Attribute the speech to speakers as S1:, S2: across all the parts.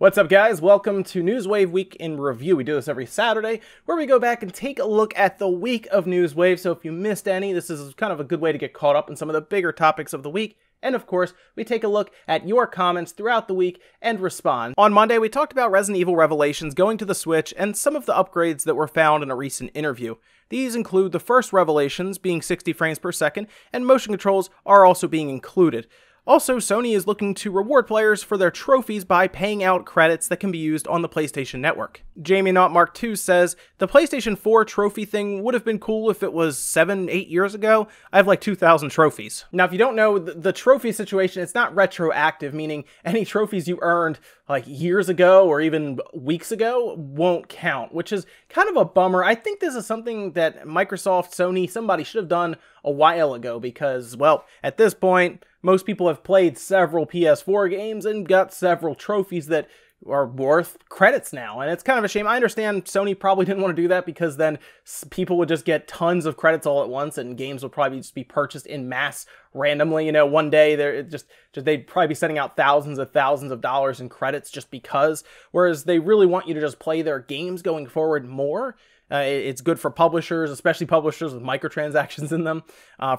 S1: What's up, guys? Welcome to Newswave Week in Review. We do this every Saturday where we go back and take a look at the week of Newswave. So if you missed any, this is kind of a good way to get caught up in some of the bigger topics of the week. And of course, we take a look at your comments throughout the week and respond. On Monday, we talked about Resident Evil Revelations going to the Switch and some of the upgrades that were found in a recent interview. These include the first revelations being 60 frames per second, and motion controls are also being included. Also, Sony is looking to reward players for their trophies by paying out credits that can be used on the PlayStation Network. Jamie Not Mark 2 says, the PlayStation 4 trophy thing would have been cool if it was 7-8 years ago. I have like 2,000 trophies. Now, if you don't know, the trophy situation, it's not retroactive, meaning any trophies you earned like years ago or even weeks ago won't count, which is kind of a bummer. I think this is something that Microsoft, Sony, somebody should have done a while ago because, well, at this point, most people have played several PS4 games and got several trophies that are worth credits now, and it's kind of a shame. I understand Sony probably didn't want to do that because then people would just get tons of credits all at once and games would probably just be purchased in mass randomly. You know, one day they'd probably be sending out thousands of dollars in credits just because, whereas they really want you to just play their games going forward more. It's good for publishers, especially publishers with microtransactions in them,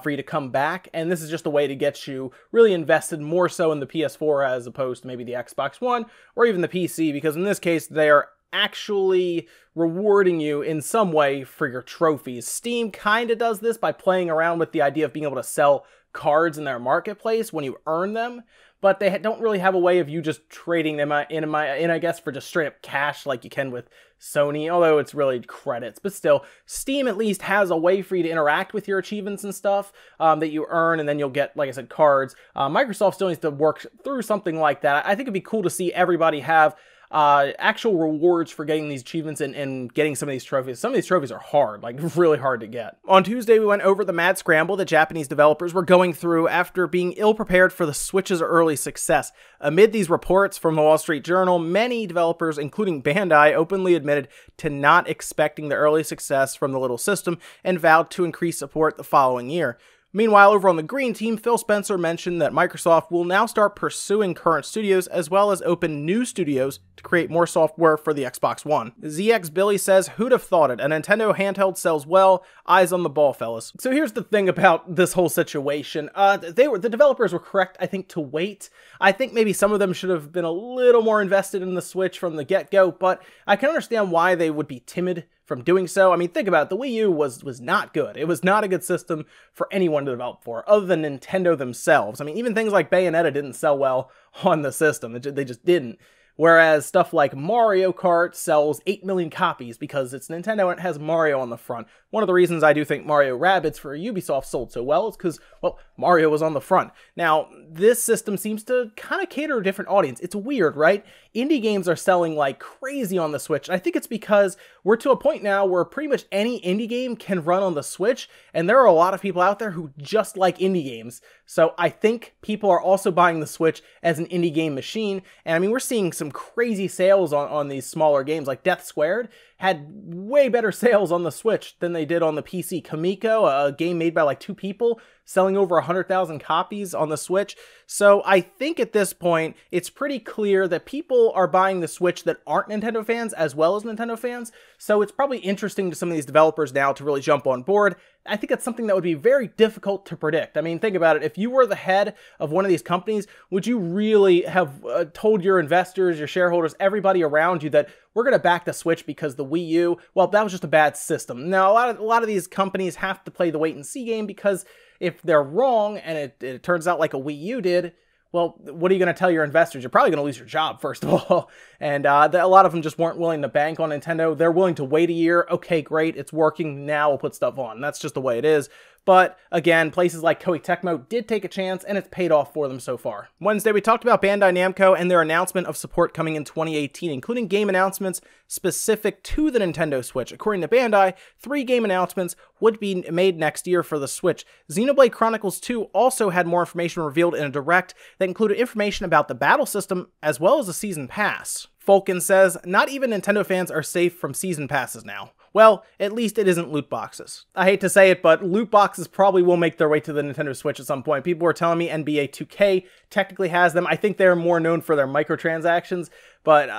S1: for you to come back. And this is just a way to get you really invested more so in the PS4 as opposed to maybe the Xbox One or even the PC, because in this case, they are actually rewarding you in some way for your trophies. Steam kind of does this by playing around with the idea of being able to sell cards in their marketplace when you earn them, but they don't really have a way of you just trading them in, I guess, for just straight up cash like you can with Sony, although it's really credits. But still, Steam at least has a way for you to interact with your achievements and stuff that you earn, and then you'll get, like I said, cards. Microsoft still needs to work through something like that. I think it'd be cool to see everybody have actual rewards for getting these achievements and getting some of these trophies. Some of these trophies are hard, like really hard to get. On Tuesday, we went over the mad scramble that Japanese developers were going through after being ill-prepared for the Switch's early success. Amid these reports from the Wall Street Journal, many developers, including Bandai, openly admitted to not expecting the early success from the little system and vowed to increase support the following year. Meanwhile, over on the Green Team, Phil Spencer mentioned that Microsoft will now start pursuing current studios as well as open new studios to create more software for the Xbox One. ZX Billy says, who'd have thought it? A Nintendo handheld sells well. Eyes on the ball, fellas. So here's the thing about this whole situation. The developers were correct, I think, to wait. I think maybe some of them should have been a little more invested in the Switch from the get-go, but I can understand why they would be timid from doing so. I mean, think about it. The Wii U was not good. It was not a good system for anyone to develop for, other than Nintendo themselves. I mean, even things like Bayonetta didn't sell well on the system. They just didn't. Whereas stuff like Mario Kart sells 8 million copies because it's Nintendo and it has Mario on the front. One of the reasons I do think Mario Rabbids for Ubisoft sold so well is because, well, Mario was on the front. Now, this system seems to kind of cater to a different audience. It's weird, right? Indie games are selling like crazy on the Switch. I think it's because we're to a point now where pretty much any indie game can run on the Switch, and there are a lot of people out there who just like indie games. So I think people are also buying the Switch as an indie game machine, and I mean, we're seeing some crazy sales on these smaller games, like Death Squared had way better sales on the Switch than they did on the PC. Kamiko, a game made by like 2 people, selling over 100,000 copies on the Switch. So I think at this point, it's pretty clear that people are buying the Switch that aren't Nintendo fans as well as Nintendo fans. So it's probably interesting to some of these developers now to really jump on board. I think it's something that would be very difficult to predict. I mean, think about it. If you were the head of one of these companies, would you really have told your investors, your shareholders, everybody around you that we're going to back the Switch because the Wii U, well, that was just a bad system? Now, a lot of these companies have to play the wait and see game, because if they're wrong and it turns out like a Wii U did, well, what are you going to tell your investors? You're probably going to lose your job, first of all. And a lot of them just weren't willing to bank on Nintendo. They're willing to wait a year. Okay, great, it's working. Now we'll put stuff on. That's just the way it is. But again, places like Koei Tecmo did take a chance, and it's paid off for them so far. Wednesday, we talked about Bandai Namco and their announcement of support coming in 2018, including game announcements specific to the Nintendo Switch. According to Bandai, 3 game announcements would be made next year for the Switch. Xenoblade Chronicles 2 also had more information revealed in a direct that included information about the battle system as well as a season pass. Falcon says, not even Nintendo fans are safe from season passes now. well, at least it isn't loot boxes. I hate to say it, but loot boxes probably will make their way to the Nintendo Switch at some point. People were telling me NBA 2K technically has them. I think they're more known for their microtransactions, but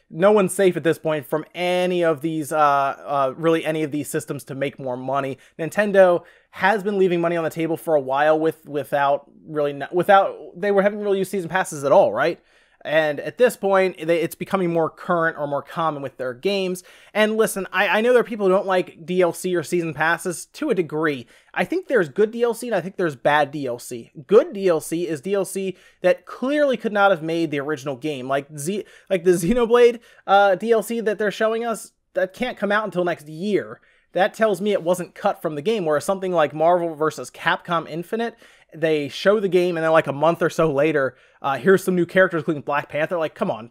S1: no one's safe at this point from any of these, really any of these systems to make more money. Nintendo has been leaving money on the table for a while without they haven't really used season passes at all, right? And at this point, it's becoming more current or more common with their games. And listen, I know there are people who don't like DLC or season passes to a degree. I think there's good DLC and I think there's bad DLC. Good DLC is DLC that clearly could not have made the original game. Like the Xenoblade DLC that they're showing us, that can't come out until next year. That tells me it wasn't cut from the game, whereas something like Marvel vs. Capcom Infinite, they show the game and then like a month or so later, here's some new characters including Black Panther. Like, come on,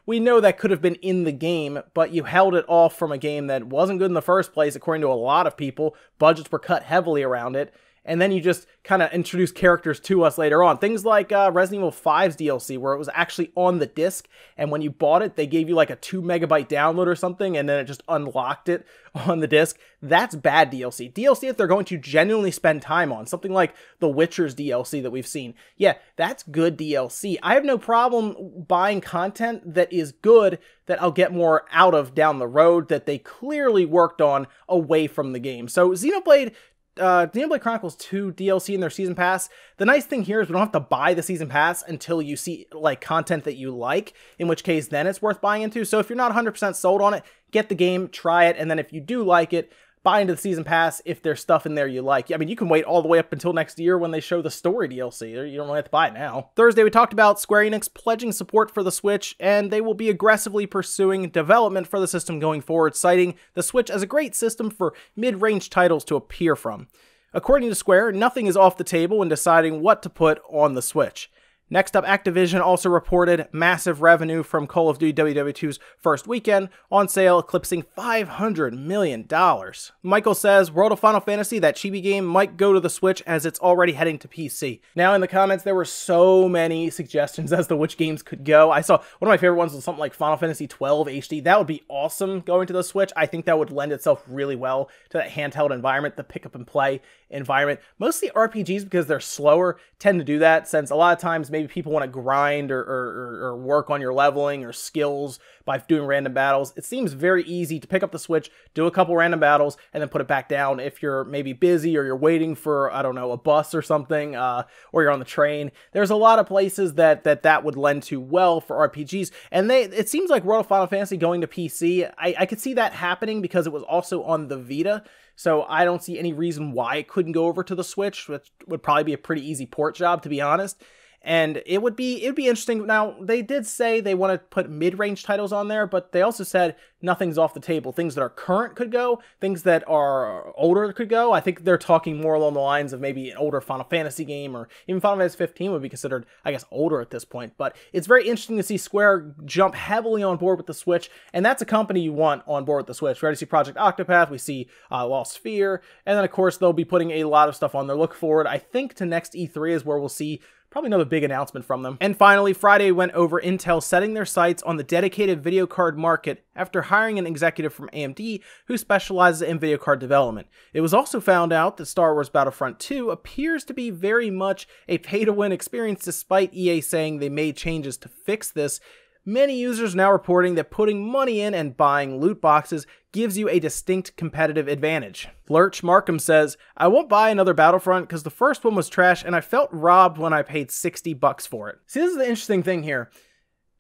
S1: we know that could have been in the game, but you held it off from a game that wasn't good in the first place, according to a lot of people. Budgets were cut heavily around it. And then you just kind of introduce characters to us later on. Things like Resident Evil 5's DLC, where it was actually on the disc, and when you bought it, they gave you like a 2 megabyte download or something, and then it just unlocked it on the disc. That's bad DLC. DLC that they're going to genuinely spend time on. Something like The Witcher's DLC that we've seen. Yeah, that's good DLC. I have no problem buying content that is good, that I'll get more out of down the road, that they clearly worked on away from the game. So Xenoblade Chronicles 2 DLC in their Season Pass. The nice thing here is we don't have to buy the Season Pass until you see like content that you like, in which case then it's worth buying into. So if you're not 100% sold on it, get the game, try it, and then if you do like it, buy into the Season Pass if there's stuff in there you like. I mean, you can wait all the way up until next year when they show the story DLC. You don't really have to buy it now. Thursday, we talked about Square Enix pledging support for the Switch, and they will be aggressively pursuing development for the system going forward, citing the Switch as a great system for mid-range titles to appear from. According to Square, nothing is off the table when deciding what to put on the Switch. Next up, Activision also reported massive revenue from Call of Duty WW2's first weekend, on sale eclipsing $500 million. Michael says World of Final Fantasy, that chibi game, might go to the Switch as it's already heading to PC. Now in the comments, there were so many suggestions as to which games could go. I saw one of my favorite ones was something like Final Fantasy 12 HD. That would be awesome going to the Switch. I think that would lend itself really well to that handheld environment, the pick up and play environment. Mostly RPGs, because they're slower, tend to do that, since a lot of times maybe people want to grind or work on your leveling or skills by doing random battles. It seems very easy to pick up the Switch, do a couple random battles, and then put it back down if you're maybe busy or you're waiting for, I don't know, a bus or something, or you're on the train. There's a lot of places that would lend to well for RPGs, and it seems like World of Final Fantasy going to PC, I could see that happening because it was also on the Vita. So I don't see any reason why it couldn't go over to the Switch, which would probably be a pretty easy port job, to be honest. And it would be interesting. Now, they did say they want to put mid-range titles on there, but they also said nothing's off the table. Things that are current could go, things that are older could go. I think they're talking more along the lines of maybe an older Final Fantasy game, or even Final Fantasy 15 would be considered, I guess, older at this point. But it's very interesting to see Square jump heavily on board with the Switch, and that's a company you want on board with the Switch. We already see Project Octopath, we see Lost Sphere, and then, of course, they'll be putting a lot of stuff on there. Look forward, I think, to next E3 is where we'll see probably another big announcement from them. And finally, Friday went over Intel setting their sights on the dedicated video card market after hiring an executive from AMD who specializes in video card development. It was also found out that Star Wars Battlefront 2 appears to be very much a pay-to-win experience, despite EA saying they made changes to fix this. Many users now reporting that putting money in and buying loot boxes gives you a distinct competitive advantage. Lurch Markham says, I won't buy another Battlefront because the first one was trash and I felt robbed when I paid $60 for it. See, this is the interesting thing here.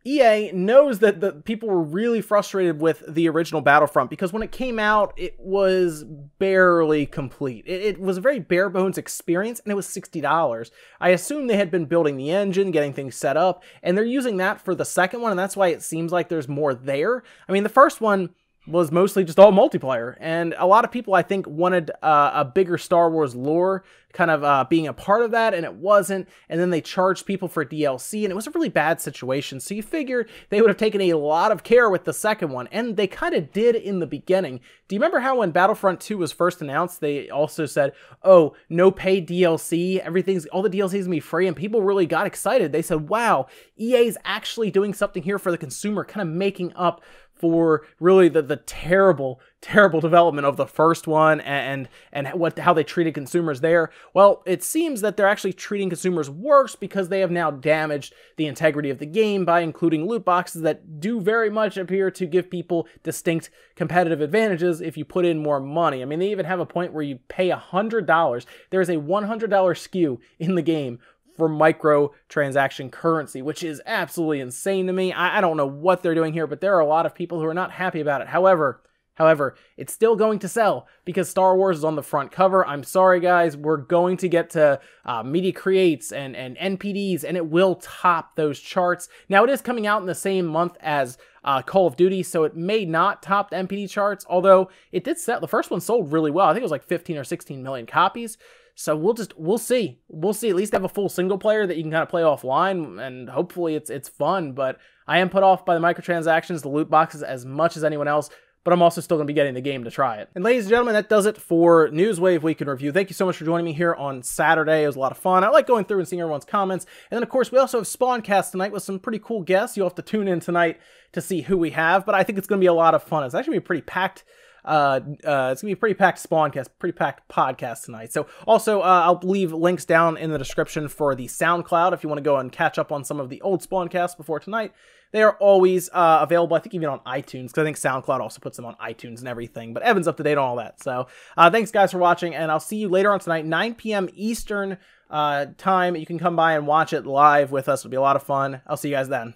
S1: EA knows that the people were really frustrated with the original Battlefront because when it came out, it was barely complete. It was a very bare bones experience, and it was $60. I assume they had been building the engine, getting things set up, and they're using that for the second one, and that's why it seems like there's more there. I mean, the first one was mostly just all multiplayer, and a lot of people, I think, wanted a bigger Star Wars lore kind of being a part of that, and it wasn't, and then they charged people for DLC, and it was a really bad situation, so you figured they would have taken a lot of care with the second one, and they kind of did in the beginning. Do you remember how when Battlefront 2 was first announced, they also said, oh, no paid DLC, all the DLC is gonna be free, and people really got excited. They said, wow, EA's actually doing something here for the consumer, kind of making up for really the terrible terrible development of the first one and how they treated consumers there. Well, it seems that they're actually treating consumers worse because they have now damaged the integrity of the game by including loot boxes that do very much appear to give people distinct competitive advantages if you put in more money. I mean, they even have a point where you pay $100. There is a $100 SKU in the game for microtransaction currency, which is absolutely insane to me. I don't know what they're doing here, but there are a lot of people who are not happy about it. However, it's still going to sell because Star Wars is on the front cover. I'm sorry, guys. We're going to get to media creates and NPDs, and it will top those charts. Now, it is coming out in the same month as Call of Duty, so it may not top the NPD charts, although it did sell. The first one sold really well. I think it was like 15 or 16 million copies. So we'll see. We'll see. At least have a full single player that you can kind of play offline, and hopefully it's fun. But I am put off by the microtransactions, the loot boxes, as much as anyone else. But I'm also still going to be getting the game to try it. And ladies and gentlemen, that does it for Newswave Week in Review. Thank you so much for joining me here on Saturday. It was a lot of fun. I like going through and seeing everyone's comments. And then, of course, we also have Spawncast tonight with some pretty cool guests. You'll have to tune in tonight to see who we have. But I think it's going to be a lot of fun. It's actually going to be pretty packed. It's going to be a pretty packed Spawncast, pretty packed podcast tonight. So also, I'll leave links down in the description for the SoundCloud if you want to go and catch up on some of the old Spawncasts before tonight. They are always available, I think, even on iTunes, because I think SoundCloud also puts them on iTunes and everything. But Evan's up to date on all that. So thanks, guys, for watching, and I'll see you later on tonight, 9 p.m. Eastern time. You can come by and watch it live with us. It'll be a lot of fun. I'll see you guys then.